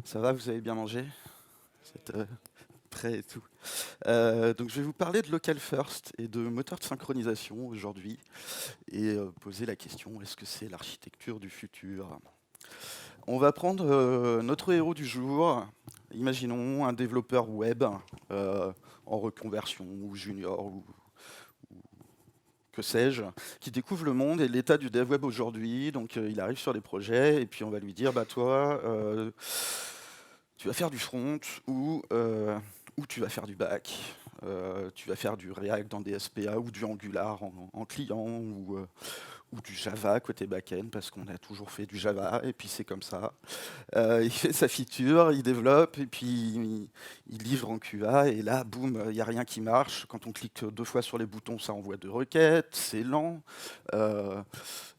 Ça va, vous avez bien mangé? C'est prêt et tout. Donc je vais vous parler de Local First et de moteur de synchronisation aujourd'hui et poser la question, est-ce que c'est l'architecture du futur? On va prendre notre héros du jour. Imaginons un développeur web euh, en reconversion ou junior ou que sais-je, qui découvre le monde et l'état du dev web aujourd'hui. Donc il arrive sur les projets et puis on va lui dire, bah toi, tu vas faire du front ou tu vas faire du back. Tu vas faire du React dans des SPA ou du Angular en client ou du Java côté back-end parce qu'on a toujours fait du Java et puis c'est comme ça. Il fait sa feature, il développe et puis il livre en QA et là, boum, il n'y a rien qui marche. Quand on clique 2 fois sur les boutons, ça envoie 2 requêtes, c'est lent. Euh,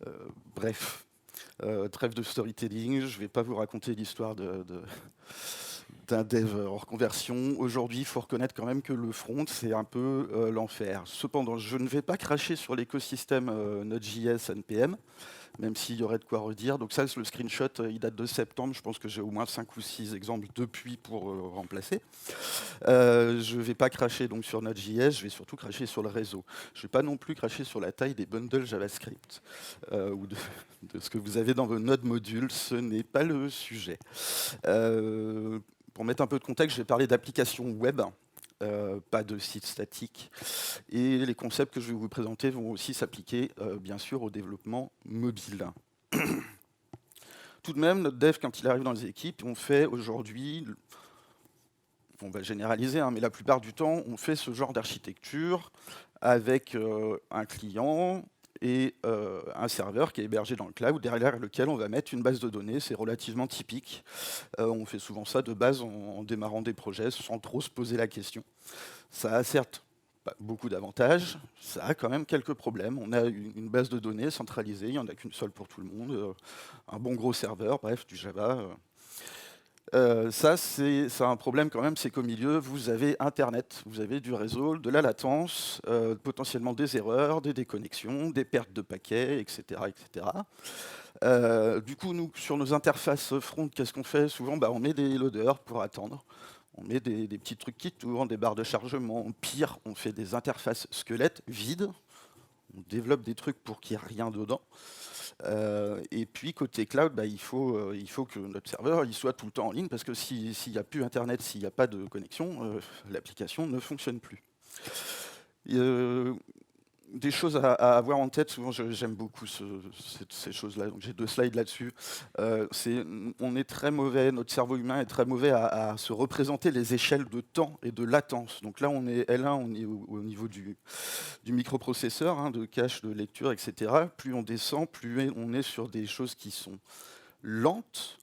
euh, bref, trêve de storytelling, je ne vais pas vous raconter l'histoire d'un dev en reconversion. Aujourd'hui, il faut reconnaître quand même que le front, c'est un peu l'enfer. Cependant, je ne vais pas cracher sur l'écosystème Node.js NPM, même s'il y aurait de quoi redire. Donc ça, le screenshot, il date de septembre. Je pense que j'ai au moins 5 ou 6 exemples depuis pour remplacer. Je ne vais pas cracher donc sur Node.js, je vais surtout cracher sur le réseau. Je ne vais pas non plus cracher sur la taille des bundles JavaScript ou de ce que vous avez dans vos Node modules. Ce n'est pas le sujet. Euh, pour mettre un peu de contexte, je vais parler d'applications web, pas de sites statiques. Et les concepts que je vais vous présenter vont aussi s'appliquer, bien sûr, au développement mobile. Tout de même, notre dev, quand il arrive dans les équipes, on fait aujourd'hui, on va généraliser, hein, mais la plupart du temps, on fait ce genre d'architecture avec un client et un serveur qui est hébergé dans le cloud, derrière lequel on va mettre une base de données. C'est relativement typique. On fait souvent ça de base en démarrant des projets sans trop se poser la question. Ça a certes pas beaucoup d'avantages, ça a quand même quelques problèmes. On a une base de données centralisée, il n'y en a qu'une seule pour tout le monde, un bon gros serveur, bref, du Java. Ça, c'est un problème quand même, c'est qu'au milieu, vous avez Internet, vous avez du réseau, de la latence, potentiellement des erreurs, des déconnexions, des pertes de paquets, etc. etc. Du coup, nous, sur nos interfaces front, qu'est-ce qu'on fait? Souvent, bah, on met des loaders pour attendre. On met des petits trucs qui tournent, des barres de chargement. Pire, on fait des interfaces squelettes vides. On développe des trucs pour qu'il n'y ait rien dedans. Et puis, côté cloud, bah, il faut que notre serveur il soit tout le temps en ligne parce que s'il n'y a plus Internet, s'il n'y a pas de connexion, l'application ne fonctionne plus. Euh, des choses à avoir en tête, souvent j'aime beaucoup ces choses-là, donc j'ai 2 slides là-dessus. On est très mauvais, notre cerveau humain est très mauvais à se représenter les échelles de temps et de latence. Donc là on est L1, on est au niveau du microprocesseur, hein, de cache, de lecture, etc. Plus on descend, plus on est sur des choses qui sont lentes,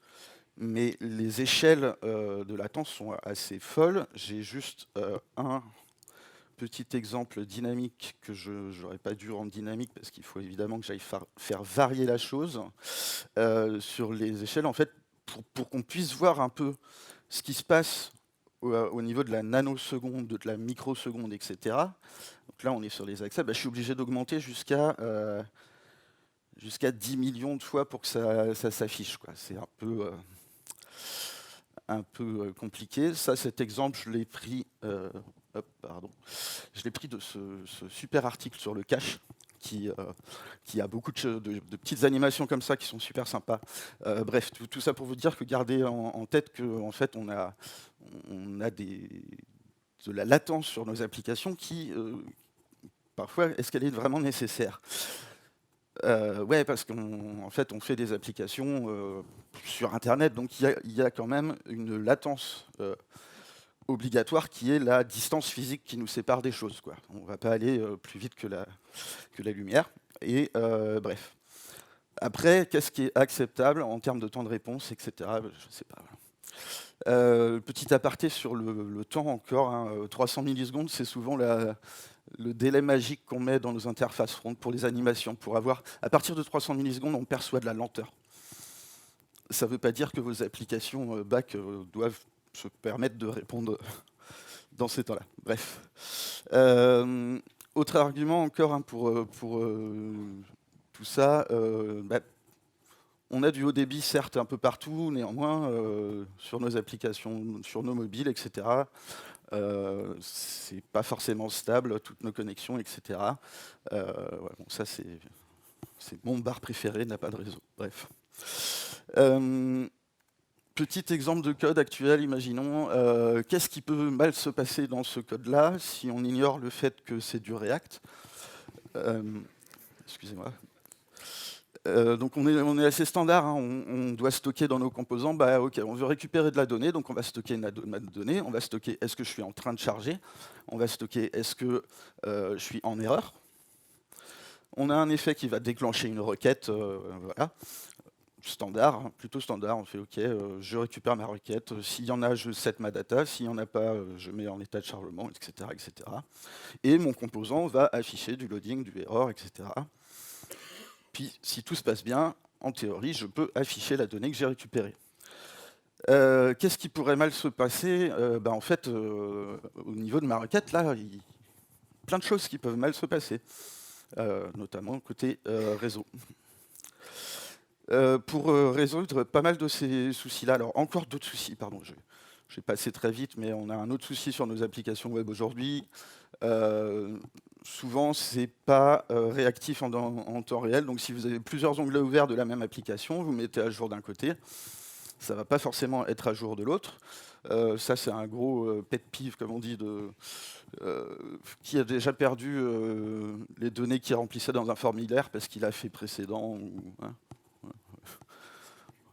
mais les échelles de latence sont assez folles. J'ai juste un petit exemple dynamique que je n'aurais pas dû rendre dynamique parce qu'il faut évidemment que j'aille faire varier la chose sur les échelles, en fait, pour qu'on puisse voir un peu ce qui se passe au niveau de la nanoseconde, de la microseconde, etc. Donc là, on est sur les accès. Bah, je suis obligé d'augmenter jusqu'à 10 millions de fois pour que ça s'affiche, quoi. C'est un peu compliqué. Ça, cet exemple, je l'ai pris, pardon, je l'ai pris de ce super article sur le cache qui a beaucoup de petites animations comme ça qui sont super sympas. Bref, tout ça pour vous dire que gardez en tête qu'en fait, on a de la latence sur nos applications qui, parfois, est-ce qu'elle est vraiment nécessaire? Ouais, parce qu'en fait, on fait des applications sur Internet, donc il y a quand même une latence obligatoire qui est la distance physique qui nous sépare des choses, quoi. On ne va pas aller plus vite que la lumière. Et bref. Après, qu'est-ce qui est acceptable en termes de temps de réponse, etc. Je ne sais pas. Petit aparté sur le temps encore, hein, 300 millisecondes, c'est souvent le délai magique qu'on met dans nos interfaces front pour les animations. Pour avoir, à partir de 300 millisecondes, on perçoit de la lenteur. Ça ne veut pas dire que vos applications back doivent se permettre de répondre dans ces temps-là. Bref. Autre argument encore hein, pour tout ça, bah, on a du haut débit, certes, un peu partout, néanmoins, sur nos applications, sur nos mobiles, etc., c'est pas forcément stable, toutes nos connexions, etc. Ouais, bon, ça, c'est mon bar préféré, n'a pas de réseau. Bref. Petit exemple de code actuel, imaginons, qu'est-ce qui peut mal se passer dans ce code-là si on ignore le fait que c'est du React. Excusez-moi. Donc on est assez standard, hein, on doit stocker dans nos composants, bah ok, on veut récupérer de la donnée, donc on va stocker ma donnée, on va stocker est-ce que je suis en train de charger, on va stocker est-ce que je suis en erreur. On a un effet qui va déclencher une requête, voilà, standard, hein, plutôt standard, on fait ok, je récupère ma requête, s'il y en a, je set ma data, s'il n'y en a pas, je mets en état de chargement, etc., etc. Et mon composant va afficher du loading, du error, etc. Puis, si tout se passe bien, en théorie, je peux afficher la donnée que j'ai récupérée. Qu'est-ce qui pourrait mal se passer? En fait, au niveau de ma requête, là, il y a plein de choses qui peuvent mal se passer, notamment côté réseau. Pour résoudre pas mal de ces soucis-là, alors encore d'autres soucis, pardon, je vais passer très vite, mais on a un autre souci sur nos applications web aujourd'hui. Souvent, c'est pas réactif en temps réel, donc si vous avez plusieurs onglets ouverts de la même application, vous mettez à jour d'un côté, ça va pas forcément être à jour de l'autre. Ça, c'est un gros pet peeve, comme on dit, qui a déjà perdu les données qu'il remplissait dans un formulaire parce qu'il a fait précédent. Hein.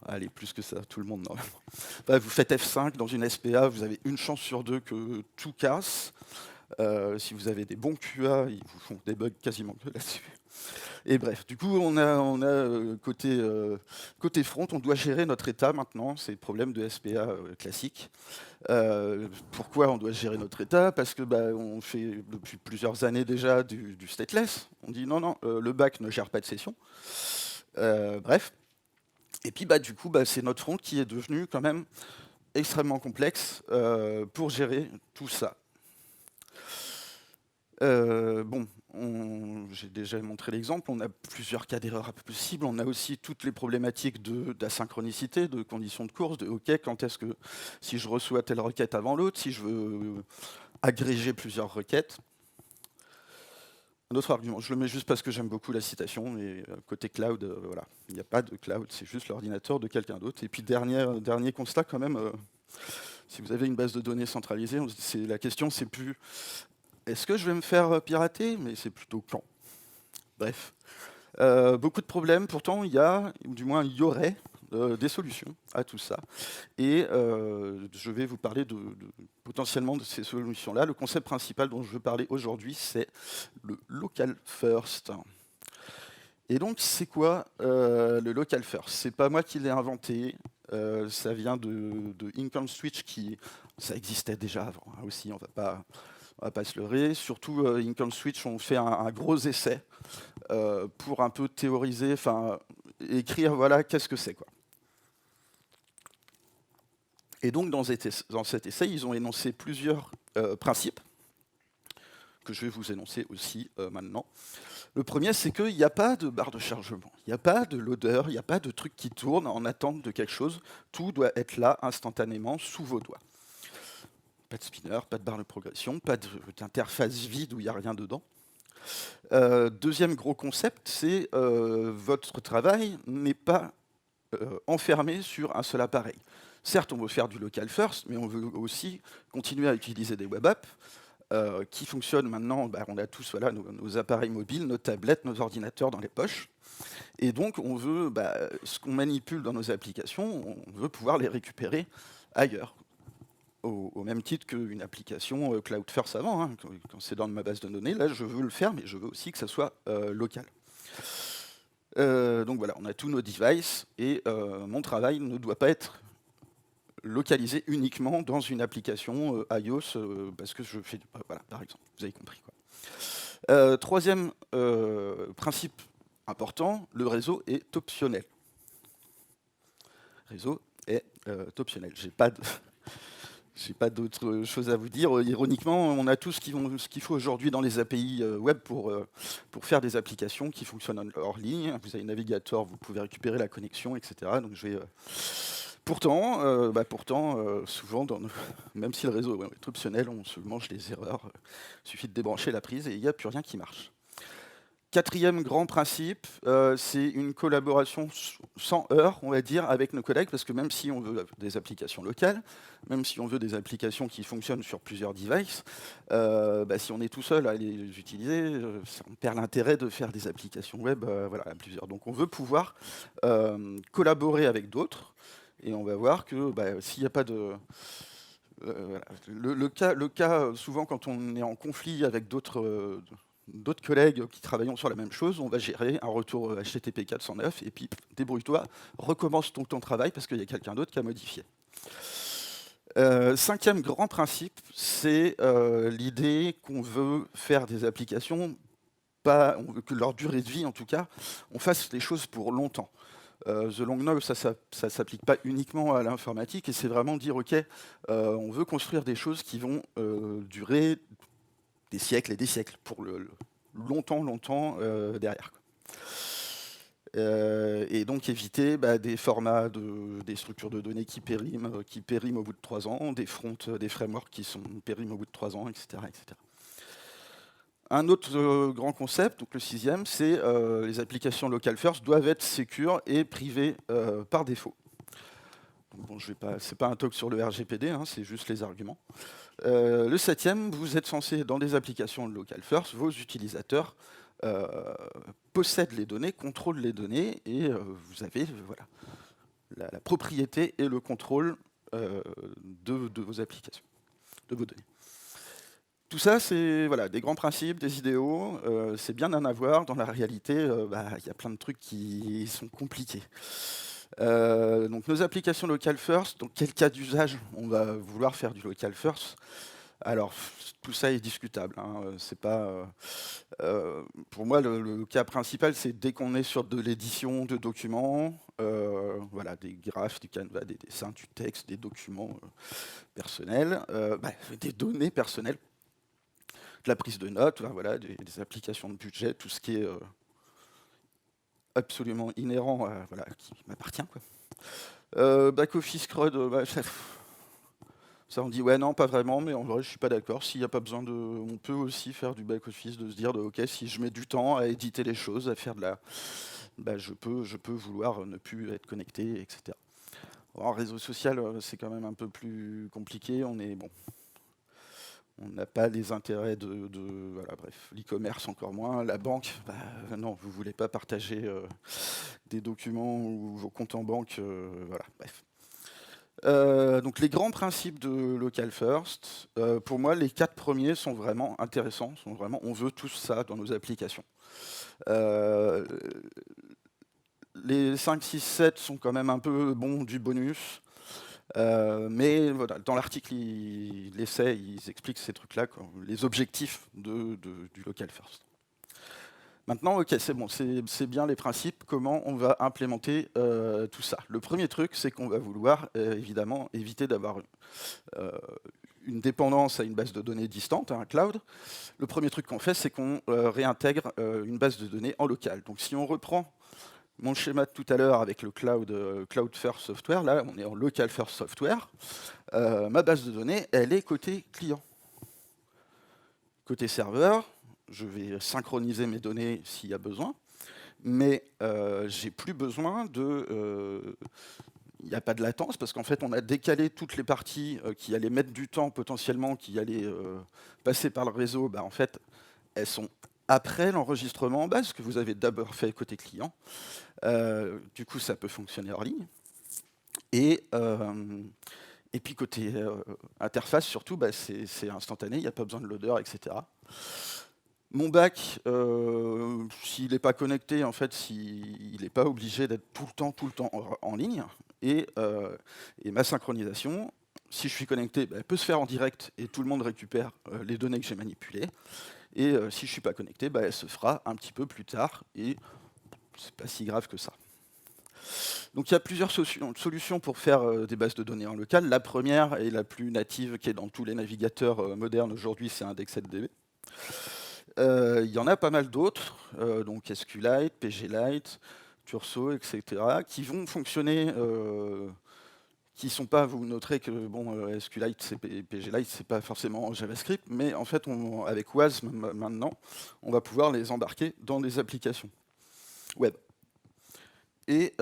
Allez, plus que ça, tout le monde normalement. Bah, vous faites F5 dans une SPA, vous avez une chance sur deux que tout casse. Si vous avez des bons QA, ils vous font des bugs quasiment que là-dessus. Et bref, du coup, on a côté front, on doit gérer notre état maintenant. C'est le problème de SPA classique. Pourquoi on doit gérer notre état? Parce que on fait depuis plusieurs années déjà du stateless. On dit non, le back ne gère pas de session. Bref. Et puis du coup, c'est notre front qui est devenu quand même extrêmement complexe pour gérer tout ça. J'ai déjà montré l'exemple, on a plusieurs cas d'erreur possibles, on a aussi toutes les problématiques d'asynchronicité, de conditions de course, de OK, quand est-ce que, si je reçois telle requête avant l'autre, si je veux agréger plusieurs requêtes. Un autre argument, je le mets juste parce que j'aime beaucoup la citation, et côté cloud, voilà, il n'y a pas de cloud, c'est juste l'ordinateur de quelqu'un d'autre. Et puis dernier constat quand même, si vous avez une base de données centralisée, la question c'est plus est-ce que je vais me faire pirater, mais c'est plutôt quand. Bref, beaucoup de problèmes, pourtant il y a, ou du moins il y aurait, des solutions à tout ça. Et je vais vous parler potentiellement de ces solutions-là. Le concept principal dont je veux parler aujourd'hui, c'est le local first. Et donc, c'est quoi le local first? C'est pas moi qui l'ai inventé. Ça vient de InComm-Switch, ça existait déjà avant, hein, aussi, on va pas se leurrer. Surtout, InComm-Switch ont fait un gros essai pour un peu théoriser, enfin, écrire, voilà, qu'est-ce que c'est, quoi. Et donc, dans cet essai, ils ont énoncé plusieurs principes, que je vais vous énoncer aussi maintenant. Le premier, c'est qu'il n'y a pas de barre de chargement, il n'y a pas de loader, il n'y a pas de truc qui tourne en attente de quelque chose. Tout doit être là, instantanément, sous vos doigts. Pas de spinner, pas de barre de progression, pas d'interface vide où il n'y a rien dedans. Deuxième gros concept, c'est votre travail n'est pas enfermé sur un seul appareil. Certes, on veut faire du local first, mais on veut aussi continuer à utiliser des web apps qui fonctionnent maintenant. On a tous voilà, nos appareils mobiles, nos tablettes, nos ordinateurs dans les poches. Et donc, on veut, ce qu'on manipule dans nos applications, on veut pouvoir les récupérer ailleurs. Au même titre qu'une application Cloud First avant, hein, quand c'est dans ma base de données, là je veux le faire, mais je veux aussi que ça soit local. Donc voilà, on a tous nos devices, et mon travail ne doit pas être localisé uniquement dans une application iOS, parce que je fais, voilà, par exemple, vous avez compris, quoi. Troisième principe important, le réseau est optionnel. Le réseau est optionnel. j'ai pas d'autres choses à vous dire. Ironiquement, on a tout ce qu'il faut aujourd'hui dans les API web pour faire des applications qui fonctionnent hors ligne. Vous avez un navigateur, vous pouvez récupérer la connexion, etc. Donc pourtant, souvent, même si le réseau est optionnel, on se mange les erreurs. Il suffit de débrancher la prise et il n'y a plus rien qui marche. Quatrième grand principe, c'est une collaboration sans heurts, on va dire, avec nos collègues, parce que même si on veut des applications locales, même si on veut des applications qui fonctionnent sur plusieurs devices, si on est tout seul à les utiliser, on perd l'intérêt de faire des applications web à plusieurs. Donc on veut pouvoir collaborer avec d'autres, et on va voir que s'il n'y a pas de... voilà. Le cas, souvent, quand on est en conflit avec d'autres collègues qui travaillent sur la même chose, on va gérer un retour HTTP 409 et puis débrouille-toi, recommence ton travail parce qu'il y a quelqu'un d'autre qui a modifié. Cinquième grand principe, c'est l'idée qu'on veut faire des applications, on veut que leur durée de vie, en tout cas, on fasse les choses pour longtemps. The Long Now, ça s'applique pas uniquement à l'informatique, et c'est vraiment dire, OK, on veut construire des choses qui vont durer des siècles et des siècles, pour longtemps derrière. Et donc éviter des formats, des structures de données qui périment au bout de 3 ans, des frameworks qui périment au bout de 3 ans, etc. etc. Un autre grand concept, donc le sixième, c'est les applications local first doivent être sécures et privées par défaut. Bon, c'est pas un talk sur le RGPD, hein, c'est juste les arguments. Le septième, vous êtes censé, dans des applications local first, vos utilisateurs possèdent les données, contrôlent les données, et vous avez la propriété et le contrôle de vos applications, de vos données. Tout ça, c'est des grands principes, des idéaux, c'est bien d'en avoir. Dans la réalité, il y a plein de trucs qui sont compliqués. Donc nos applications local first, dans quel cas d'usage on va vouloir faire du local first? Alors, tout ça est discutable. Hein. C'est pas, pour moi, le cas principal, c'est dès qu'on est sur de l'édition de documents, des graphes, du Canva, des dessins, du texte, des documents personnels, des données personnelles, de la prise de notes, des applications de budget, tout ce qui est absolument inhérent, qui m'appartient. Back office CRUD, ça on dit ouais non pas vraiment, mais en vrai je suis pas d'accord. S'il n'y a pas besoin de, on peut aussi faire du back office, de se dire ok, si je mets du temps à éditer les choses, à faire de la, je peux vouloir ne plus être connecté, etc. En réseau social, c'est quand même un peu plus compliqué. On n'a pas les intérêts bref, l'e-commerce encore moins, la banque, non, vous voulez pas partager des documents ou vos comptes en banque, bref. Donc les grands principes de local first, pour moi les 4 premiers sont vraiment intéressants, on veut tous ça dans nos applications. Les 5, 6, 7 sont quand même un peu du bonus. Mais dans l'article, ils expliquent ces trucs-là, les objectifs du local first. Maintenant, ok, c'est bon, c'est bien les principes, comment on va implémenter tout ça. Le premier truc, c'est qu'on va vouloir évidemment éviter d'avoir une dépendance à une base de données distante, à un cloud. Le premier truc qu'on fait, c'est qu'on réintègre une base de données en local. Donc si on reprend mon schéma de tout à l'heure avec le cloud first software, là on est en local first software, ma base de données, elle est côté client. Côté serveur, je vais synchroniser mes données s'il y a besoin, mais j'ai plus besoin de... Il n'y a pas de latence, parce qu'en fait on a décalé toutes les parties qui allaient mettre du temps potentiellement, qui allaient passer par le réseau, en fait elles sont après l'enregistrement en base, que vous avez d'abord fait côté client. Du coup, ça peut fonctionner hors ligne. Et puis, côté interface, surtout, c'est instantané, il n'y a pas besoin de loader, etc. Mon back, s'il n'est pas connecté, en fait, il n'est pas obligé d'être tout le temps en ligne. Et ma synchronisation, si je suis connecté, elle peut se faire en direct et tout le monde récupère les données que j'ai manipulées. Et si je ne suis pas connecté, elle se fera un petit peu plus tard et c'est pas si grave que ça. Donc il y a plusieurs solutions pour faire des bases de données en local. La première et la plus native qui est dans tous les navigateurs modernes aujourd'hui, c'est IndexedDB. Il y en a pas mal d'autres, donc SQLite, PGLite, Turso, etc., qui vont fonctionner, qui sont pas, vous noterez que bon, SQLite et PGLite, c'est pas forcément JavaScript, mais en fait, avec WAS maintenant, on va pouvoir les embarquer dans des applications web. Et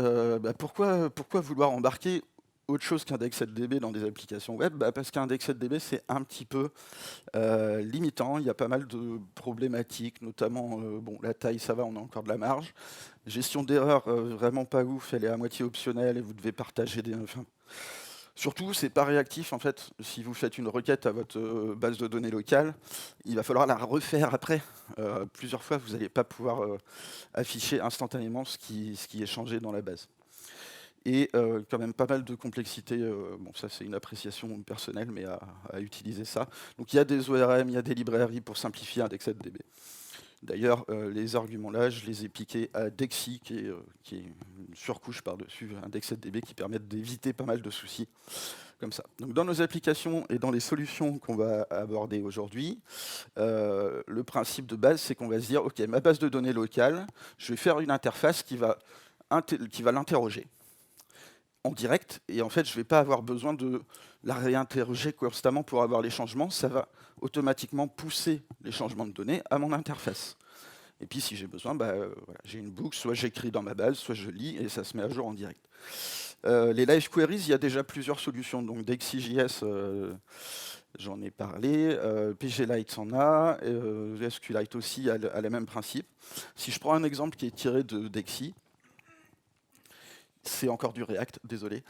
pourquoi vouloir embarquer autre chose qu'IndexedDB dans des applications web? Parce qu'IndexedDB, c'est un petit peu limitant. Il y a pas mal de problématiques, notamment la taille, ça va, on a encore de la marge. Gestion d'erreur, vraiment pas ouf, elle est à moitié optionnelle et vous devez partager des... Surtout, c'est pas réactif en fait. Si vous faites une requête à votre base de données locale, il va falloir la refaire après. Plusieurs fois, vous n'allez pas pouvoir afficher instantanément ce qui est changé dans la base. Et quand même pas mal de complexité, bon ça c'est une appréciation personnelle, mais à utiliser ça. Donc il y a des ORM, il y a des librairies pour simplifier IndexedDB. D'ailleurs, les arguments-là, je les ai piqués à Dexy, qui est une surcouche par-dessus IndexedDB, qui permettent d'éviter pas mal de soucis comme ça. Donc dans nos applications et dans les solutions qu'on va aborder aujourd'hui, le principe de base, c'est qu'on va se dire, OK, ma base de données locale, je vais faire une interface qui va l'interroger en direct, et en fait, je ne vais pas avoir besoin de la réinterroger constamment pour avoir les changements. Ça va automatiquement pousser les changements de données à mon interface. Et puis, si j'ai besoin, voilà, j'ai une boucle, soit j'écris dans ma base, soit je lis, et ça se met à jour en direct. Les live queries, il y a déjà plusieurs solutions. Donc, Dexy.js, j'en ai parlé. PGLite en a. SQLite aussi a le même principe. Si je prends un exemple qui est tiré de Dexy, c'est encore du React, désolé.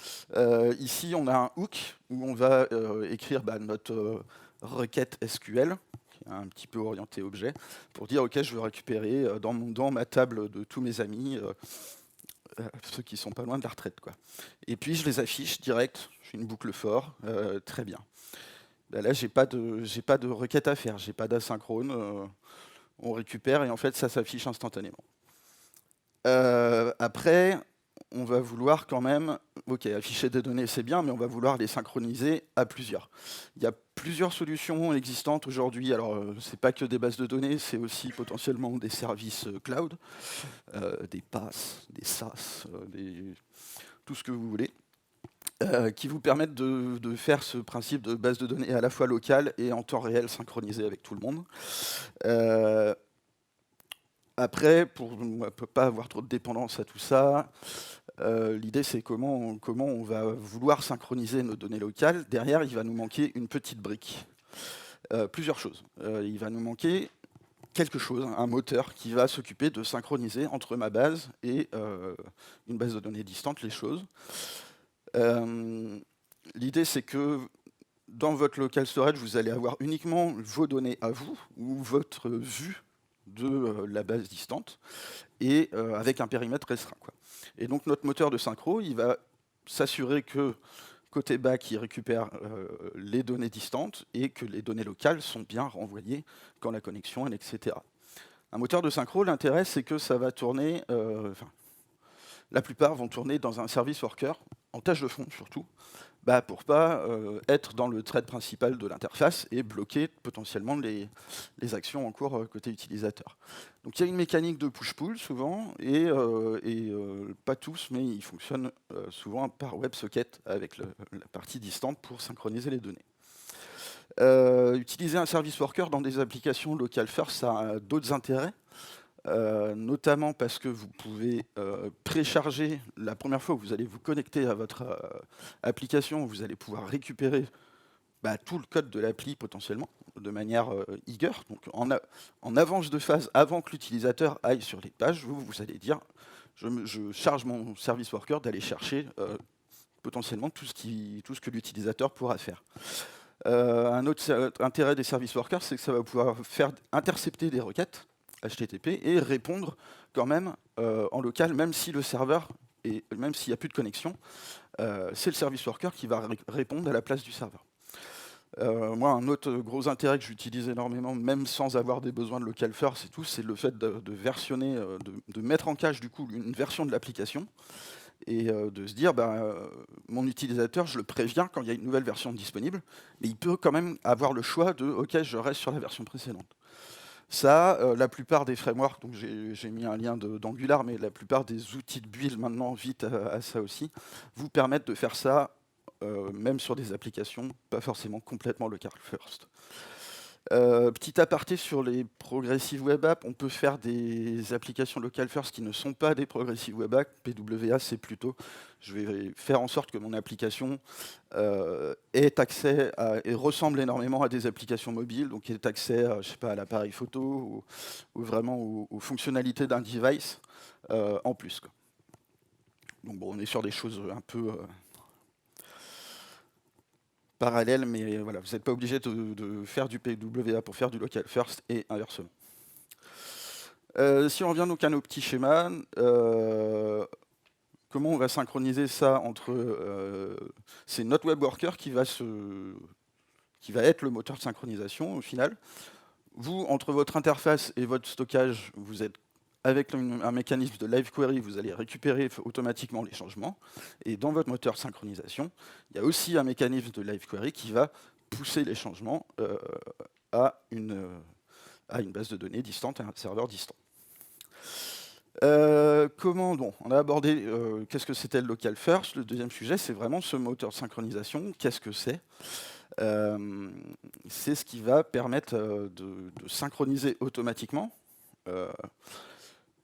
Ici, on a un hook où on va écrire notre requête SQL, qui est un petit peu orientée objet, pour dire, OK, je veux récupérer dans ma table de tous mes amis, ceux qui sont pas loin de la retraite, quoi. Et puis, je les affiche direct, je fais une boucle for, très bien. Là, j'ai pas de requête à faire, j'ai pas d'asynchrone, on récupère et en fait, ça s'affiche instantanément. Après, on va vouloir quand même, OK, afficher des données, c'est bien, mais on va vouloir les synchroniser à plusieurs. Il y a plusieurs solutions existantes aujourd'hui. Alors, c'est pas que des bases de données, c'est aussi potentiellement des services cloud, des PaaS, des SaaS, tout ce que vous voulez, qui vous permettent de faire ce principe de base de données à la fois locale et en temps réel synchronisé avec tout le monde. Après, pour ne pas avoir trop de dépendance à tout ça, l'idée c'est comment on va vouloir synchroniser nos données locales. Derrière, il va nous manquer une petite brique. Plusieurs choses. Il va nous manquer quelque chose, un moteur qui va s'occuper de synchroniser entre ma base et une base de données distante les choses. L'idée c'est que dans votre local storage, vous allez avoir uniquement vos données à vous ou votre vue de la base distante et avec un périmètre restreint, quoi. Et donc notre moteur de synchro, il va s'assurer que côté back, il récupère les données distantes et que les données locales sont bien renvoyées quand la connexion est, etc. Un moteur de synchro, l'intérêt, c'est que ça va tourner, la plupart vont tourner dans un service worker, en tâche de fond surtout, pour pas être dans le thread principal de l'interface et bloquer potentiellement les actions en cours côté utilisateur. Donc il y a une mécanique de push-pull souvent, et pas tous, mais ils fonctionnent souvent par WebSocket avec la partie distante pour synchroniser les données. Utiliser un service worker dans des applications local first, ça a d'autres intérêts. Notamment parce que vous pouvez précharger la première fois que vous allez vous connecter à votre application, vous allez pouvoir récupérer tout le code de l'appli potentiellement de manière eager, donc en avance de phase avant que l'utilisateur aille sur les pages, vous allez dire je charge mon service worker d'aller chercher potentiellement tout ce que l'utilisateur pourra faire. Un autre intérêt des service workers, c'est que ça va pouvoir faire intercepter des requêtes HTTP et répondre quand même en local, même si le serveur, et même s'il n'y a plus de connexion, c'est le service worker qui va répondre à la place du serveur. Moi, un autre gros intérêt que j'utilise énormément, même sans avoir des besoins de local first et tout, c'est le fait de versionner, de mettre en cache du coup une version de l'application et de se dire, mon utilisateur, je le préviens quand il y a une nouvelle version disponible, mais il peut quand même avoir le choix de « Ok, je reste sur la version précédente ». Ça, la plupart des frameworks, donc j'ai mis un lien d'Angular, mais la plupart des outils de build maintenant vite à ça aussi, vous permettent de faire ça, même sur des applications, pas forcément complètement local first. Petit aparté sur les progressive web apps, on peut faire des applications local first qui ne sont pas des progressive web apps. PWA, c'est plutôt, je vais faire en sorte que mon application ait accès et ressemble énormément à des applications mobiles, donc ait accès à, je sais pas, à l'appareil photo ou vraiment aux fonctionnalités d'un device en plus, quoi. Donc bon, on est sur des choses un peu parallèles, mais voilà, vous n'êtes pas obligé de faire du PWA pour faire du local first et inversement. Si on revient donc à nos petits schémas, comment on va synchroniser ça entre... c'est notre web worker qui va être le moteur de synchronisation au final. Vous, entre votre interface et votre stockage, vous êtes avec un mécanisme de live query, vous allez récupérer automatiquement les changements. Et dans votre moteur de synchronisation, il y a aussi un mécanisme de live query qui va pousser les changements à une base de données distante, à un serveur distant. Bon, on a abordé qu'est-ce que c'était le local first. Le deuxième sujet, c'est vraiment ce moteur de synchronisation. Qu'est-ce que c'est ? C'est ce qui va permettre de synchroniser automatiquement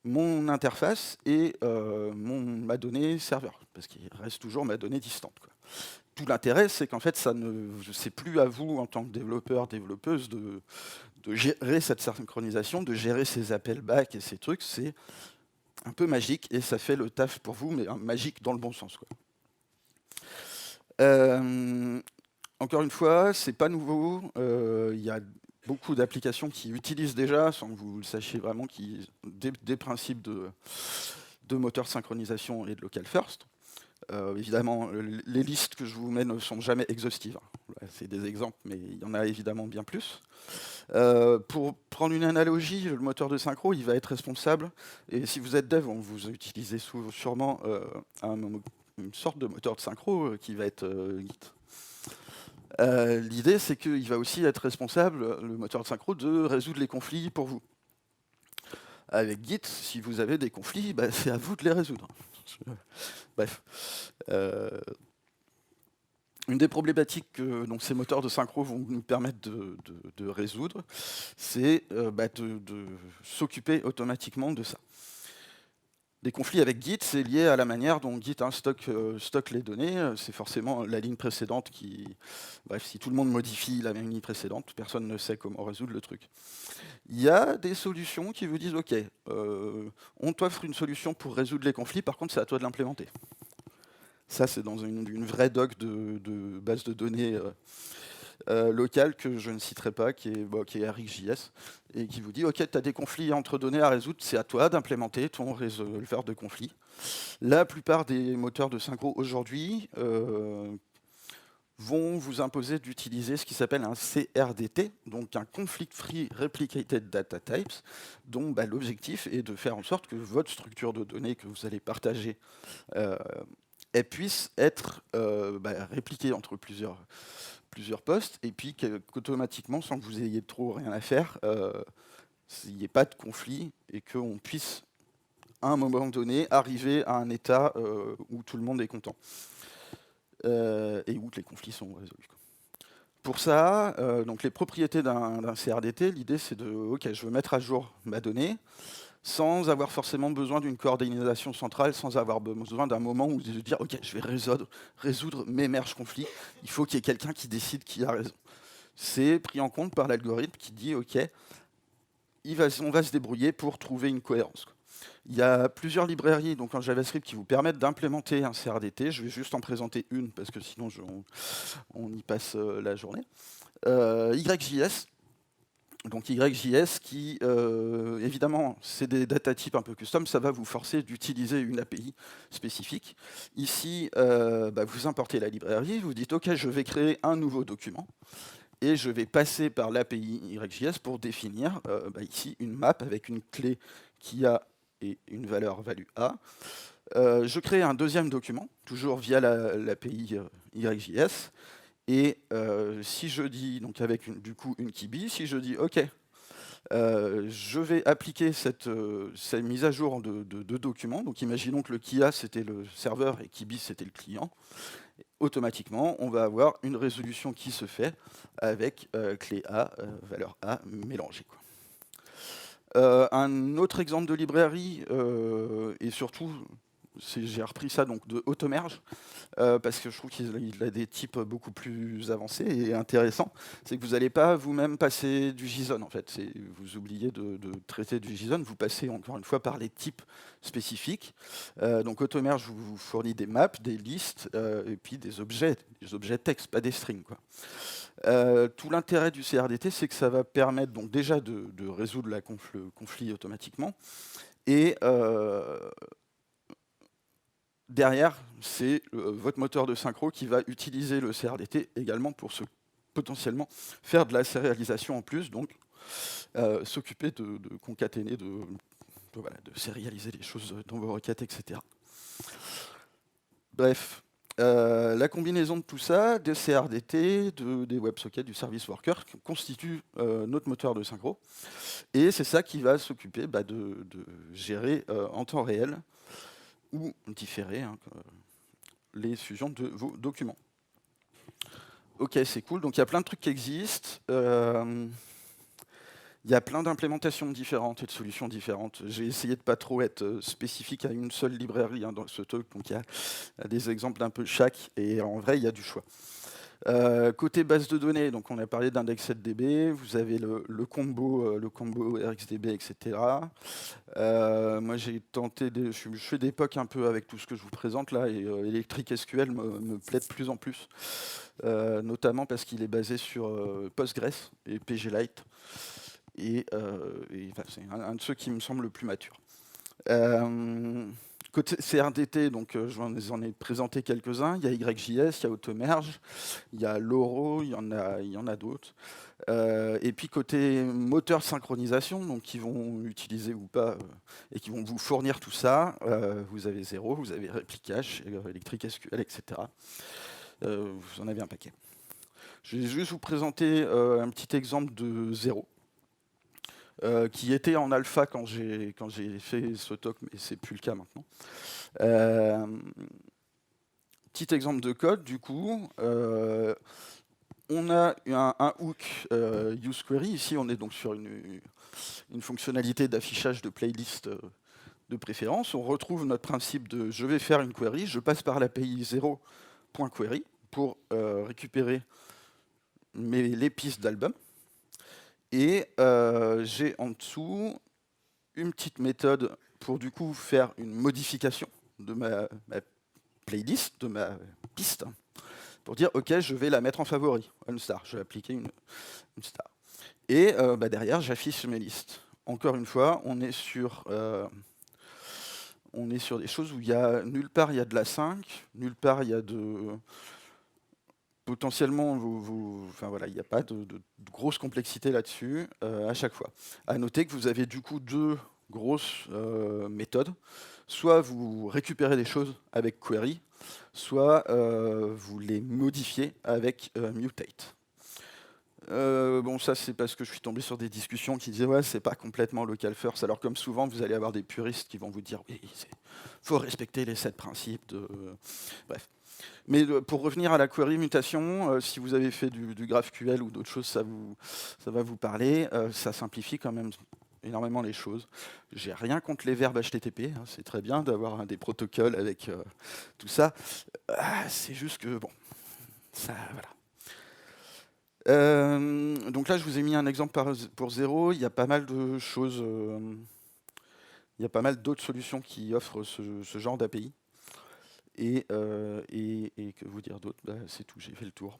mon interface et ma donnée serveur, parce qu'il reste toujours ma donnée distante, quoi. Tout l'intérêt, c'est qu'en fait, c'est plus à vous, en tant que développeur, développeuse, de gérer cette synchronisation, de gérer ces appels back et ces trucs. C'est un peu magique, et ça fait le taf pour vous, mais magique dans le bon sens, quoi. Encore une fois, c'est pas nouveau. Il y a beaucoup d'applications qui utilisent déjà, sans que vous le sachiez vraiment, des principes de moteur de synchronisation et de local first. Évidemment, les listes que je vous mets ne sont jamais exhaustives. C'est des exemples, mais il y en a évidemment bien plus. Pour prendre une analogie, le moteur de synchro, il va être responsable, et si vous êtes dev, vous utilisez sûrement une sorte de moteur de synchro qui va être Git. L'idée, c'est qu'il va aussi être responsable, le moteur de synchro, de résoudre les conflits pour vous. Avec Git, si vous avez des conflits, c'est à vous de les résoudre. Bref. Une des problématiques que donc, ces moteurs de synchro vont nous permettre de résoudre, c'est de s'occuper automatiquement de ça. Les conflits avec Git, c'est lié à la manière dont Git stocke les données. C'est forcément la ligne précédente qui... Bref, si tout le monde modifie la même ligne précédente, personne ne sait comment résoudre le truc. Il y a des solutions qui vous disent « Ok, on t'offre une solution pour résoudre les conflits, par contre, c'est à toi de l'implémenter. » Ça, c'est dans une vraie doc de base de données locale que je ne citerai pas, qui est RxJS, et qui vous dit « Ok, tu as des conflits entre données à résoudre, c'est à toi d'implémenter ton résolveur de conflits. » La plupart des moteurs de synchro aujourd'hui vont vous imposer d'utiliser ce qui s'appelle un CRDT, donc un Conflict Free Replicated Data Types, dont l'objectif est de faire en sorte que votre structure de données que vous allez partager elle puisse être répliquée entre plusieurs postes, et puis qu'automatiquement, sans que vous ayez trop rien à faire, il n'y ait pas de conflit, et qu'on puisse, à un moment donné, arriver à un état où tout le monde est content, et où les conflits sont résolus. Pour ça, donc les propriétés d'un CRDT, l'idée c'est ok, je veux mettre à jour ma donnée, sans avoir forcément besoin d'une coordination centrale, sans avoir besoin d'un moment où de dire « Ok, je vais résoudre mes merges conflits, il faut qu'il y ait quelqu'un qui décide qui a raison. » C'est pris en compte par l'algorithme qui dit « Ok, on va se débrouiller pour trouver une cohérence. » Il y a plusieurs librairies donc en JavaScript qui vous permettent d'implémenter un CRDT. Je vais juste en présenter une, parce que sinon on y passe la journée. YJS. Donc YJS qui, évidemment, c'est des data types un peu custom, ça va vous forcer d'utiliser une API spécifique. Ici, vous importez la librairie, vous dites « Ok, je vais créer un nouveau document » et je vais passer par l'API YJS pour définir ici une map avec une clé qui a et une valeur value A. Je crée un deuxième document, toujours via l'API YJS. Et si je dis, donc avec du coup une KeyBee, si je dis OK, je vais appliquer cette mise à jour de documents. Donc imaginons que le KIA c'était le serveur et KeyBee c'était le client. Automatiquement, on va avoir une résolution qui se fait avec clé A, valeur A mélangée, quoi. Un autre exemple de librairie, et surtout, j'ai repris ça donc de Automerge, parce que je trouve qu'il a des types beaucoup plus avancés et intéressants. C'est que vous n'allez pas vous-même passer du JSON, en fait. Vous oubliez de traiter du JSON, vous passez encore une fois par les types spécifiques. Donc Automerge vous fournit des maps, des listes, et puis des objets texte, pas des strings, quoi. Tout l'intérêt du CRDT, c'est que ça va permettre donc déjà de résoudre le conflit automatiquement. Et derrière, c'est votre moteur de synchro qui va utiliser le CRDT également pour potentiellement faire de la sérialisation en plus, donc s'occuper de concaténer, de sérialiser les choses dans vos requêtes, etc. Bref, la combinaison de tout ça, des CRDT, des WebSockets, du Service Worker, constitue notre moteur de synchro. Et c'est ça qui va s'occuper de gérer en temps réel ou différer les fusions de vos documents. Ok, c'est cool. Donc il y a plein de trucs qui existent. Il y a plein d'implémentations différentes et de solutions différentes. J'ai essayé de pas trop être spécifique à une seule librairie dans ce talk, donc il y a des exemples d'un peu chaque, et en vrai, il y a du choix. Côté base de données, donc on a parlé d'index7db, vous avez le combo RxDB, etc. Moi, j'ai tenté, je fais des POC un peu avec tout ce que je vous présente là, et Electric SQL me plaît de plus en plus, notamment parce qu'il est basé sur Postgres et PGLite. Et c'est un de ceux qui me semble le plus mature. Côté CRDT, donc j'en ai présenté quelques-uns. Il y a YJS, il y a Automerge, il y a Loro, il y en a d'autres. Et puis côté moteur synchronisation, donc qui vont utiliser ou pas, et qui vont vous fournir tout ça, vous avez Zero, vous avez Replicache, Electric SQL, etc. Vous en avez un paquet. Je vais juste vous présenter un petit exemple de Zero. Qui était en alpha quand j'ai fait ce talk, mais c'est plus le cas maintenant. Petit exemple de code, du coup. On a un hook useQuery. Ici, on est donc sur une fonctionnalité d'affichage de playlist de préférence. On retrouve notre principe de je vais faire une query, je passe par l'API 0.query pour récupérer les pistes d'album. Et j'ai en dessous une petite méthode pour du coup faire une modification de ma playlist, de ma piste, pour dire ok, je vais la mettre en favori, une star, je vais appliquer une star. Et derrière, j'affiche mes listes. Encore une fois, on est sur des choses où nulle part il y a de la 5, nulle part il y a de potentiellement, il n'y a pas de grosse complexité là-dessus à chaque fois. À noter que vous avez du coup deux grosses méthodes. Soit vous récupérez des choses avec query, soit vous les modifiez avec mutate. Bon, ça c'est parce que je suis tombé sur des discussions qui disaient ouais, c'est pas complètement local first. Alors comme souvent, vous allez avoir des puristes qui vont vous dire oui, faut respecter les 7 principes de. Bref. Mais pour revenir à la query mutation, si vous avez fait du GraphQL ou d'autres choses, ça va vous parler. Ça simplifie quand même énormément les choses. J'ai rien contre les verbes HTTP, hein, c'est très bien d'avoir des protocoles avec tout ça. C'est juste que, bon, ça, voilà. Donc là, je vous ai mis un exemple pour Zero. Il y a pas mal de choses, il y a pas mal d'autres solutions qui offrent ce genre d'API. Et que vous dire d'autre, c'est tout, j'ai fait le tour.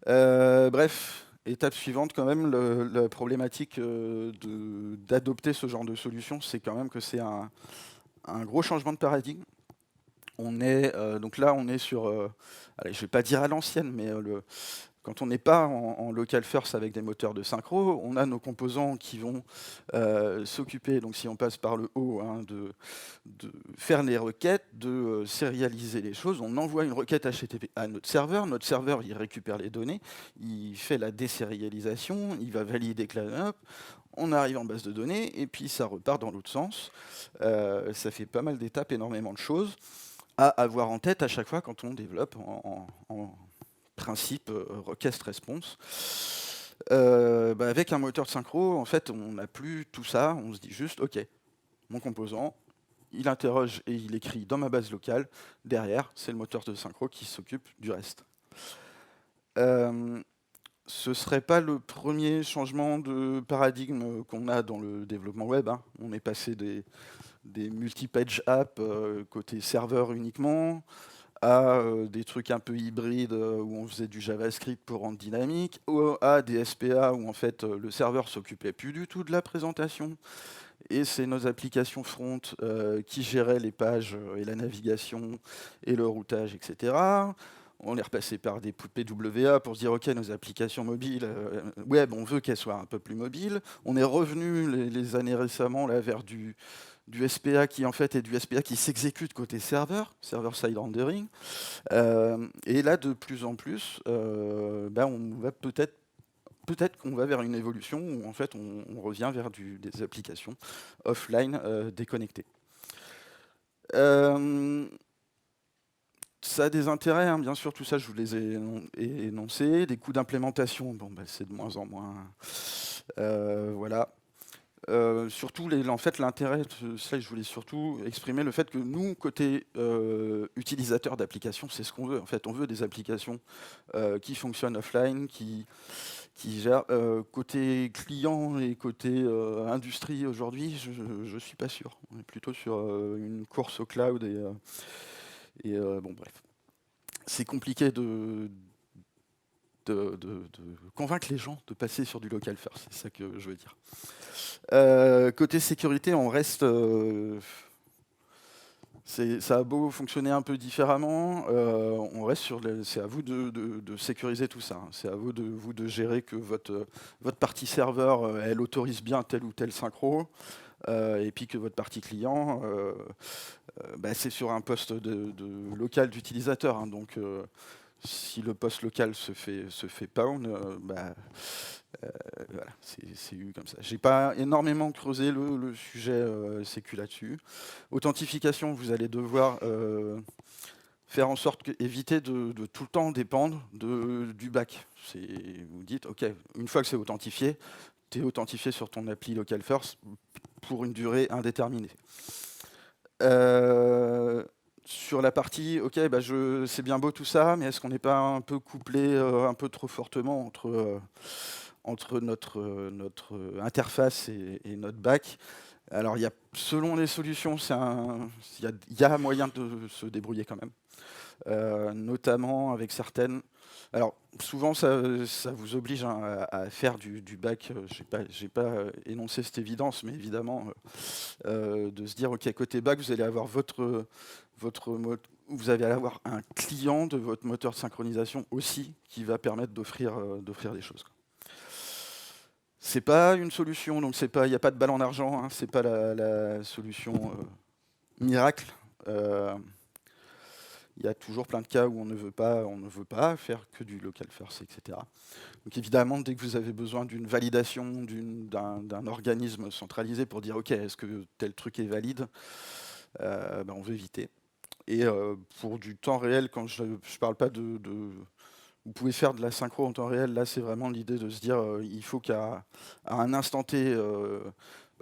Bref, étape suivante quand même, la problématique d'adopter ce genre de solution, c'est quand même que c'est un gros changement de paradigme. Donc là, on est sur, allez, je vais pas dire à l'ancienne, mais quand on n'est pas en local first avec des moteurs de synchro, on a nos composants qui vont s'occuper, donc si on passe par le haut, hein, de faire les requêtes, de sérialiser les choses. On envoie une requête HTTP à notre serveur il récupère les données, il fait la désérialisation, il va valider que on arrive en base de données, et puis ça repart dans l'autre sens. Ça fait pas mal d'étapes, énormément de choses à avoir en tête à chaque fois quand on développe en principe request response. Avec un moteur de synchro, en fait, on n'a plus tout ça. On se dit juste, OK, mon composant, il interroge et il écrit dans ma base locale. Derrière, c'est le moteur de synchro qui s'occupe du reste. Ce ne serait pas le premier changement de paradigme qu'on a dans le développement web, hein. On est passé des multi-page apps côté serveur uniquement, à des trucs un peu hybrides où on faisait du JavaScript pour rendre dynamique, à des SPA où en fait le serveur s'occupait plus du tout de la présentation, et c'est nos applications front qui géraient les pages et la navigation et le routage, etc. On est repassé par des PWA pour se dire ok, nos applications mobiles web, on veut qu'elles soient un peu plus mobiles. On est revenu les années récemment là vers du SPA qui en fait est du SPA qui s'exécute côté server-side rendering. Et là, de plus en plus, on va peut-être qu'on va vers une évolution où en fait on revient vers des applications offline déconnectées. Ça a des intérêts, hein, bien sûr, tout ça je vous les ai énoncés. Des coûts d'implémentation, c'est de moins en moins. Voilà. Surtout, en fait, l'intérêt de ça, je voulais surtout exprimer le fait que nous, côté utilisateurs d'applications, c'est ce qu'on veut. En fait, on veut des applications qui fonctionnent offline, qui gèrent. Côté client et côté industrie aujourd'hui, je ne suis pas sûr. On est plutôt sur une course au cloud bref. C'est compliqué de convaincre les gens de passer sur du local first, c'est ça que je veux dire. Côté sécurité, on reste. Ça a beau fonctionner un peu différemment, on reste sur. C'est à vous de sécuriser tout ça, hein. C'est à vous de gérer que votre partie serveur, elle autorise bien tel ou tel synchro, et puis que votre partie client, c'est sur un poste de local d'utilisateur, hein. Donc, si le poste local se fait pound, voilà, c'est eu comme ça. J'ai pas énormément creusé le sujet sécu là-dessus. Authentification, vous allez devoir faire en sorte éviter de tout le temps dépendre du back. Vous dites, ok, une fois que c'est authentifié, tu es authentifié sur ton appli local first pour une durée indéterminée. Sur la partie, ok, c'est bien beau tout ça, mais est-ce qu'on n'est pas un peu couplé un peu trop fortement entre notre interface et notre back? Alors, selon les solutions, il y a moyen de se débrouiller quand même, notamment avec certaines. Alors, souvent, ça vous oblige, hein, à faire du back. J'ai pas énoncé cette évidence, mais évidemment, de se dire, ok, côté back, vous allez avoir vous allez avoir un client de votre moteur de synchronisation aussi qui va permettre d'offrir des choses, quoi. C'est pas une solution, donc il n'y a pas de balle en argent, hein, c'est pas la solution miracle. Il y a toujours plein de cas où on ne veut pas faire que du local first, etc. Donc évidemment, dès que vous avez besoin d'une validation d'un organisme centralisé pour dire ok, est-ce que tel truc est valide, on veut éviter. Et pour du temps réel, quand je ne parle pas vous pouvez faire de la synchro en temps réel, là c'est vraiment l'idée de se dire il faut qu'à un instant T,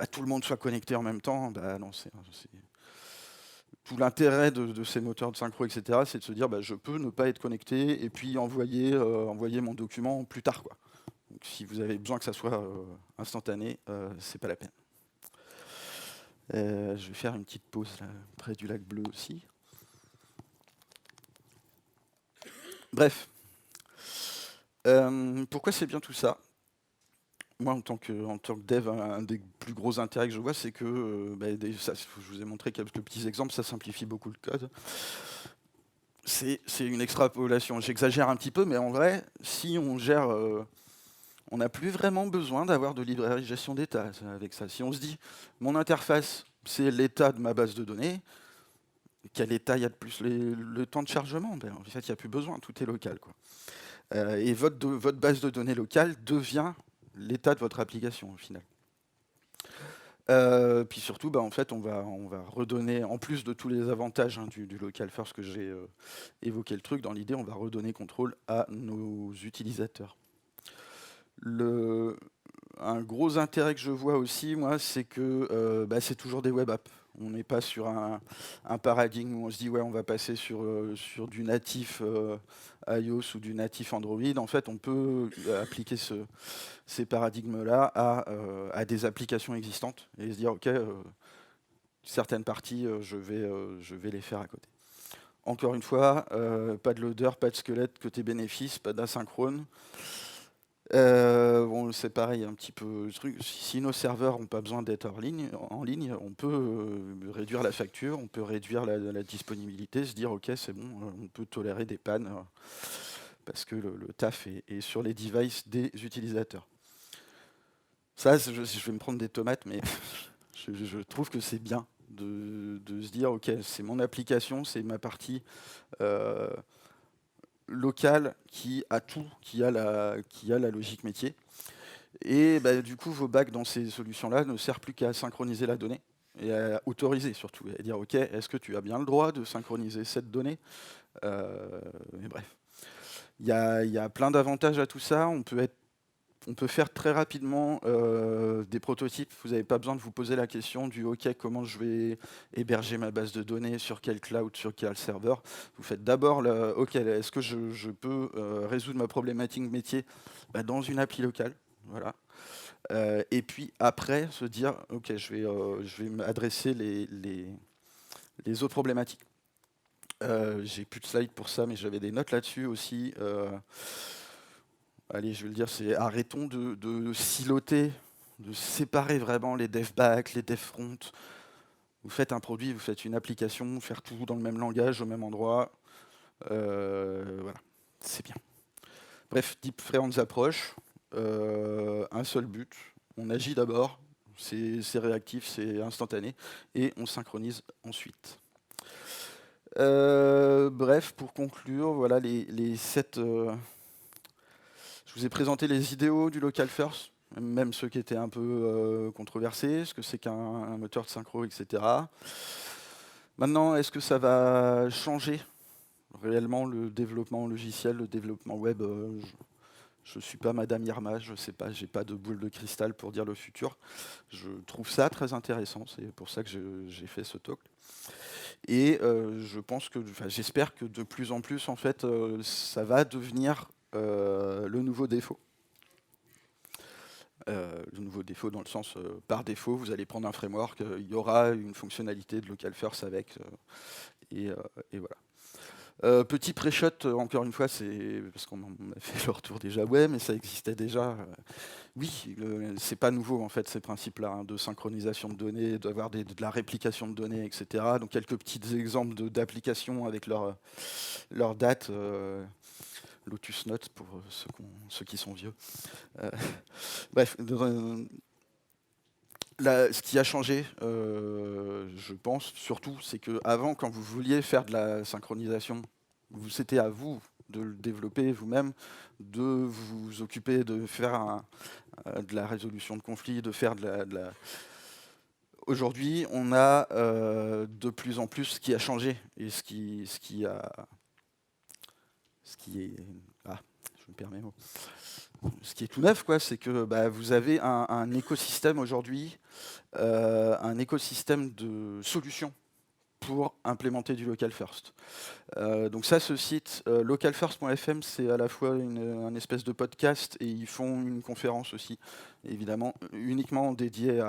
tout le monde soit connecté en même temps. Non, tout l'intérêt de ces moteurs de synchro, etc., c'est de se dire je peux ne pas être connecté et puis envoyer mon document plus tard, quoi. Donc, si vous avez besoin que ça soit instantané, c'est pas la peine. Je vais faire une petite pause là, près du lac bleu aussi. Bref. Pourquoi c'est bien tout ça? moi, en tant que dev, un des plus gros intérêts que je vois, c'est que, je vous ai montré quelques petits exemples, ça simplifie beaucoup le code. C'est une extrapolation, j'exagère un petit peu, mais en vrai, si on gère, on n'a plus vraiment besoin d'avoir de librairie gestion d'état avec ça. Si on se dit, mon interface, c'est l'état de ma base de données, quel état il y a de plus le temps de chargement? Ben, en fait, il n'y a plus besoin, tout est local, quoi. Et votre base de données locale devient l'état de votre application, au final. Puis surtout, en fait, on va redonner, en plus de tous les avantages du local first que j'ai évoqué le truc, dans l'idée, on va redonner contrôle à nos utilisateurs. Un gros intérêt que je vois aussi, moi, c'est que c'est toujours des web apps. On n'est pas sur un paradigme où on se dit, ouais, on va passer sur du natif iOS ou du natif Android. En fait, on peut appliquer ces paradigmes-là à des applications existantes et se dire, OK, certaines parties, je vais les faire à côté. Encore une fois, pas de loader, pas de squelette côté bénéfice, pas d'asynchrone. Bon, c'est pareil, un petit peu le truc. Si nos serveurs n'ont pas besoin d'être en ligne, on peut réduire la facture, on peut réduire la disponibilité, se dire ok, c'est bon, on peut tolérer des pannes parce que le taf est sur les devices des utilisateurs. Ça, je vais me prendre des tomates, mais je trouve que c'est bien de se dire ok, c'est mon application, c'est ma partie locale qui a tout, qui a la logique métier. Et du coup, vos bacs dans ces solutions-là ne servent plus qu'à synchroniser la donnée et à autoriser surtout, et à dire ok, est-ce que tu as bien le droit de synchroniser cette donnée? Mais bref, il y a plein d'avantages à tout ça. On peut faire très rapidement des prototypes. Vous n'avez pas besoin de vous poser la question du ok, comment je vais héberger ma base de données, sur quel cloud, sur quel serveur. Vous faites d'abord le ok, est-ce que je peux résoudre ma problématique métier dans une appli locale, voilà. Et puis après, se dire, ok, je vais m'adresser les autres problématiques. J'ai plus de slides pour ça, mais j'avais des notes là-dessus aussi. Allez, je vais le dire, c'est arrêtons de siloter, de séparer vraiment les dev back, les dev front. Vous faites un produit, vous faites une application, faire tout dans le même langage, au même endroit. Voilà, c'est bien. Bref, différentes approches, un seul but. On agit d'abord, c'est réactif, c'est instantané, et on synchronise ensuite. Bref, pour conclure, voilà les 7. Je vous ai présenté les idéaux du local first, même ceux qui étaient un peu controversés, ce que c'est qu'un moteur de synchro, etc. Maintenant, est-ce que ça va changer réellement le développement logiciel, le développement web? Je ne suis pas Madame Irma, je ne sais pas, j'ai pas de boule de cristal pour dire le futur. Je trouve ça très intéressant, c'est pour ça que j'ai fait ce talk. Et je pense que, j'espère que de plus en plus, en fait, ça va devenir le nouveau défaut. Le nouveau défaut dans le sens, par défaut, vous allez prendre un framework, il y aura une fonctionnalité de local first avec, et voilà. Petit pré-shot, encore une fois, c'est parce qu'on a fait le retour déjà, ouais, mais ça existait déjà. Oui, c'est pas nouveau en fait ces principes-là de synchronisation de données, d'avoir de la réplication de données, etc. Donc quelques petits exemples d'applications avec leur date. Lotus Notes pour ceux qui sont vieux. Bref, ce qui a changé, je pense, surtout, c'est qu'avant, quand vous vouliez faire de la synchronisation, c'était à vous de le développer vous-même, de vous occuper de faire de la résolution de conflits, de faire de la... Aujourd'hui, on a de plus en plus ce qui a changé et ce qui est... Ah, je me perds mes mots. Ce qui est tout neuf, quoi, c'est que vous avez un écosystème aujourd'hui, un écosystème de solutions pour implémenter du local first. Donc ça, ce site localfirst.fm, c'est à la fois un espèce de podcast et ils font une conférence aussi, évidemment, uniquement dédiée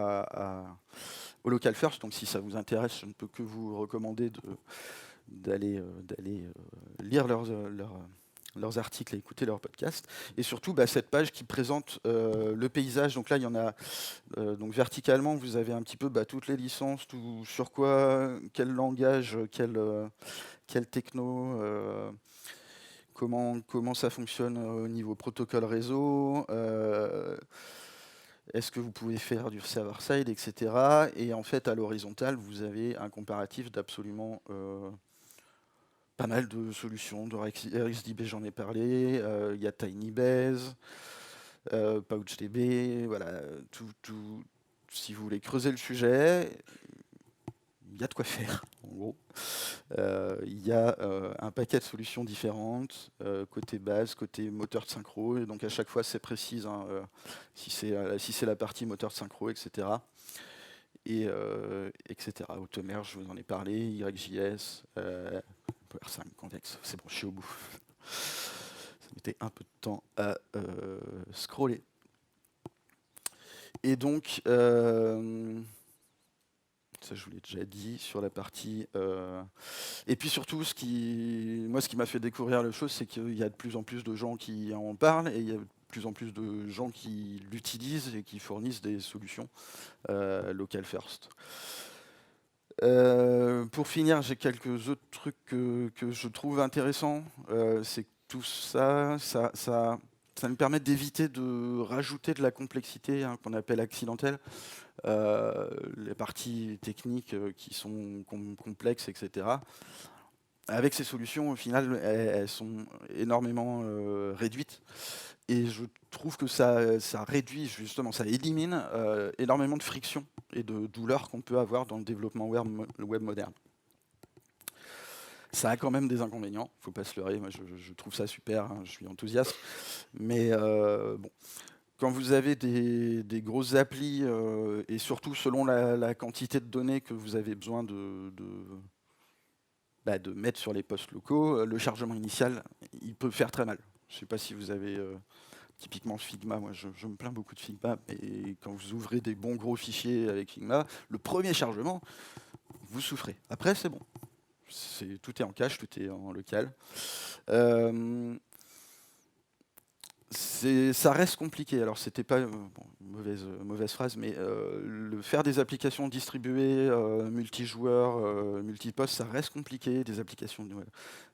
au local first. Donc si ça vous intéresse, je ne peux que vous recommander d'aller lire leurs articles et écouter leurs podcasts. Et surtout, cette page qui présente le paysage. Donc là, il y en a donc verticalement, vous avez un petit peu toutes les licences, tout sur quoi, quel langage, quel techno, comment ça fonctionne au niveau protocole réseau. Est-ce que vous pouvez faire du server-side, etc. Et en fait, à l'horizontale, vous avez un comparatif d'absolument pas mal de solutions. De RxDB, j'en ai parlé. Il y a TinyBase, PouchDB. Voilà, si vous voulez creuser le sujet, il y a de quoi faire, en gros. Il y a un paquet de solutions différentes, côté base, côté moteur de synchro, et donc à chaque fois c'est précis, hein, si c'est la partie moteur de synchro, etc. Etc. Automerge, je vous en ai parlé, YJS, Power5, Convex, c'est bon, je suis au bout. Ça mettait un peu de temps à scroller. Et donc, ça je vous l'ai déjà dit sur la partie. Et puis surtout, ce qui m'a fait découvrir la chose, c'est qu'il y a de plus en plus de gens qui en parlent et il y a de plus en plus de gens qui l'utilisent et qui fournissent des solutions local first. Pour finir, j'ai quelques autres trucs que je trouve intéressants. C'est que tout ça nous permet d'éviter de rajouter de la complexité, hein, qu'on appelle accidentelle. Les parties techniques qui sont complexes, etc. Avec ces solutions, au final, elles sont énormément réduites. Et je trouve que ça réduit, justement, ça élimine énormément de friction et de douleur qu'on peut avoir dans le développement web moderne. Ça a quand même des inconvénients, il ne faut pas se leurrer, moi je trouve ça super, hein, je suis enthousiaste. Mais bon, quand vous avez des grosses applis, et surtout selon la quantité de données que vous avez besoin de mettre sur les postes locaux, le chargement initial, il peut faire très mal. Je ne sais pas si vous avez typiquement Figma, moi je me plains beaucoup de Figma, et quand vous ouvrez des bons gros fichiers avec Figma, le premier chargement, vous souffrez. Après, c'est bon. Tout est en cache, tout est en local. Ça reste compliqué. Alors, c'était pas mauvaise phrase, mais faire des applications distribuées, multijoueurs, multipost, ça reste compliqué, des applications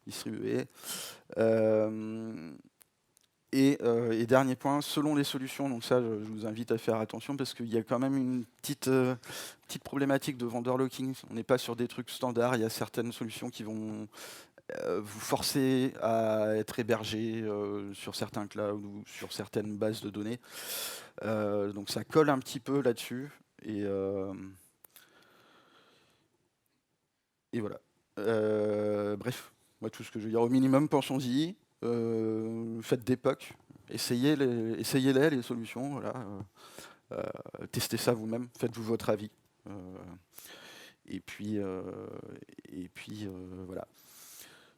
distribuées. Et dernier point, selon les solutions, donc ça, je vous invite à faire attention parce qu'il y a quand même une petite problématique de vendor locking. On n'est pas sur des trucs standards. Il y a certaines solutions qui vont vous forcer à être hébergé sur certains clouds ou sur certaines bases de données. Donc ça colle un petit peu là-dessus. Et voilà. Bref, moi tout ce que je veux dire, au minimum, pensons-y. Faites des POC. Essayez-les, les solutions. Voilà. Testez ça vous-même. Faites-vous votre avis. Et puis voilà.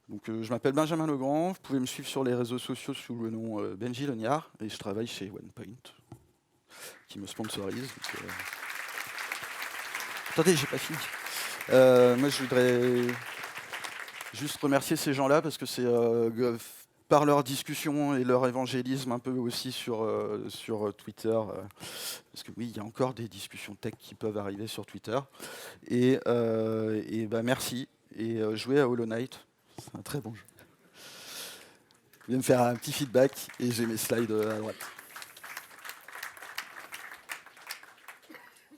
Donc, je m'appelle Benjamin Legrand, vous pouvez me suivre sur les réseaux sociaux sous le nom Benji Legnard, et je travaille chez OnePoint, qui me sponsorise. Donc, Attendez, j'ai pas fini. Moi, je voudrais juste remercier ces gens-là, parce que c'est par leur discussion et leur évangélisme un peu aussi sur Twitter, parce que oui, il y a encore des discussions tech qui peuvent arriver sur Twitter. Et merci, et jouez à Hollow Knight, c'est un très bon jeu. Vous pouvez me faire un petit feedback et j'ai mes slides à droite.